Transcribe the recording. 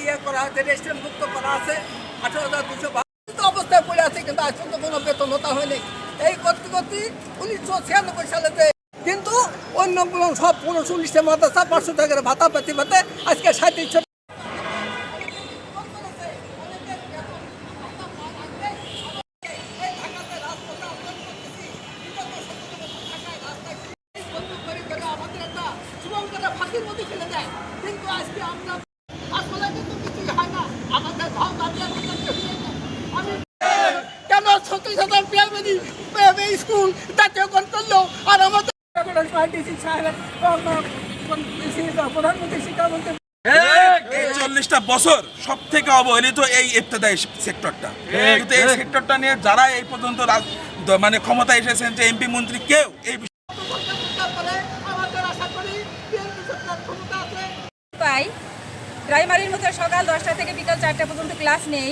ইয়ে করা হয়েছে, রেস্টুরেন্ট মুক্ত করা আছে, 18,200 অবস্থায় পড়ে আছে, কিন্তু আজ পর্যন্ত কোনো বেতন হতা হয়নি। এই করতে করতে 1996 সালেতে কিন্তু অন্যগুলো সব 19টা মাদ্রাসা 500 টাকার ভাতা পেতে পেতে আজকে 37 ফাঁকির মধ্যে ফেলে দেয়। কিন্তু আজকে আমরা আসলে কিন্তু কিছুই হয় না, আমাদের ভাব দাঁড়িয়ে আমি কেন 36,000 প্রাইমারি স্কুল জাতীয়করণ করলো আর আমাদের প্রধানমন্ত্রী শিক্ষামন্ত্রী 40টা বছর সব থেকে অবহেলিত এই ইবতেদায়ী সেক্টরটা। কিন্তু এই সেক্টরটা নিয়ে যারা এই পর্যন্ত মানে ক্ষমতায় এসেছেন, যে এমপি মন্ত্রী, কেউ এই পাই প্রাইমারির মধ্যে সকাল 10টা থেকে বিকাল 4টা পর্যন্ত ক্লাস নেই।